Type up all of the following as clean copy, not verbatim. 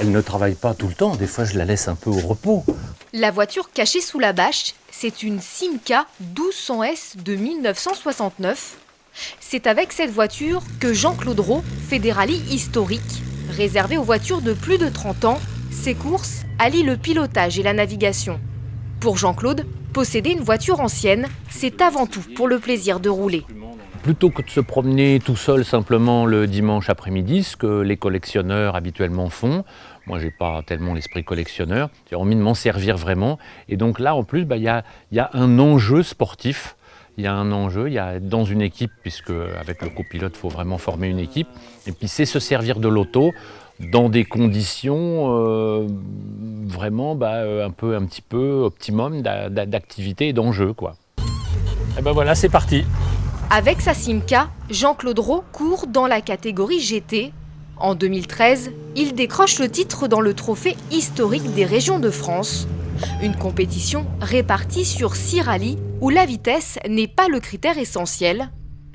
Elle ne travaille pas tout le temps, des fois je la laisse un peu au repos. La voiture cachée sous la bâche, c'est une Simca 1200S de 1969. C'est avec cette voiture que Jean-Claude Rau fait des rallyes historiques. Réservés aux voitures de plus de 30 ans, ces courses allient le pilotage et la navigation. Pour Jean-Claude, posséder une voiture ancienne, c'est avant tout pour le plaisir de rouler. Plutôt que de se promener tout seul simplement le dimanche après-midi, ce que les collectionneurs habituellement font, moi j'ai pas tellement l'esprit collectionneur, j'ai envie de m'en servir vraiment. Et donc là en plus, il y a un enjeu sportif. Il y a un enjeu, il y a dans une équipe, puisque avec le copilote, il faut vraiment former une équipe. Et puis c'est se servir de l'auto dans des conditions vraiment un petit peu optimum d'activité et d'enjeu, quoi. Et ben voilà, c'est parti. Avec sa Simca, Jean-Claude Rau court dans la catégorie GT. En 2013, il décroche le titre dans le trophée historique des régions de France. Une compétition répartie sur 6 rallyes où la vitesse n'est pas le critère essentiel.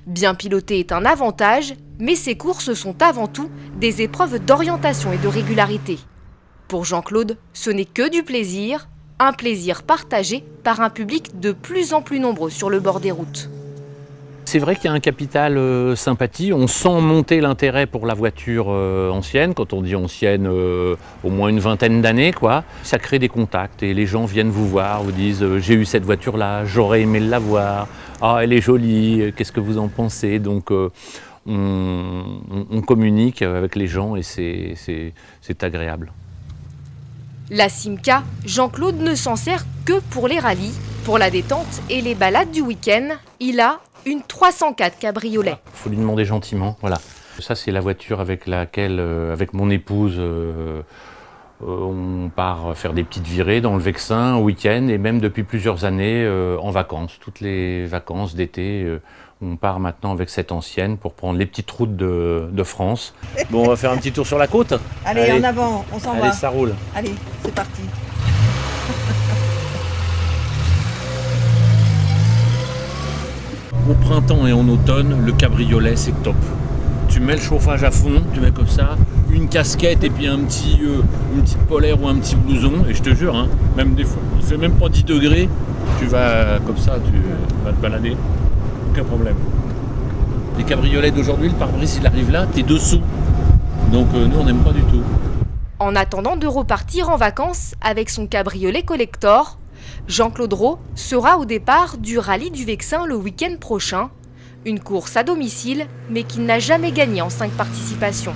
Bien piloter est un avantage, mais ces courses sont avant tout des épreuves d'orientation et de régularité. Pour Jean-Claude, ce n'est que du plaisir, un plaisir partagé par un public de plus en plus nombreux sur le bord des routes. C'est vrai qu'il y a un capital sympathie, on sent monter l'intérêt pour la voiture ancienne, quand on dit ancienne, au moins une vingtaine d'années, quoi. Ça crée des contacts et les gens viennent vous voir, vous disent j'ai eu cette voiture-là, j'aurais aimé l'avoir, ah elle est jolie, qu'est-ce que vous en pensez? Donc on communique avec les gens et c'est agréable. La Simca, Jean-Claude ne s'en sert que pour les rallyes. Pour la détente et les balades du week-end, il a une 304 cabriolet. Il faut lui demander gentiment, voilà. Ça c'est la voiture avec laquelle, avec mon épouse, on part faire des petites virées dans le Vexin au week-end et même depuis plusieurs années en vacances. Toutes les vacances d'été, on part maintenant avec cette ancienne pour prendre les petites routes de France. Bon, on va faire un petit tour sur la côte. Allez, en avant, on s'en va. Allez, ça roule. Allez, c'est parti. Au printemps et en automne, le cabriolet c'est top. Tu mets le chauffage à fond, tu mets comme ça, une casquette et puis une petite polaire ou un petit blouson, et je te jure, hein, même des fois, il fait même pas 10 degrés, tu vas comme ça, tu vas te balader, aucun problème. Les cabriolets d'aujourd'hui, le pare-brise il arrive là, t'es dessous, donc nous on n'aime pas du tout. En attendant de repartir en vacances avec son cabriolet collector, Jean-Claude Rau sera au départ du rallye du Vexin le week-end prochain. Une course à domicile, mais qu'il n'a jamais gagnée en 5 participations.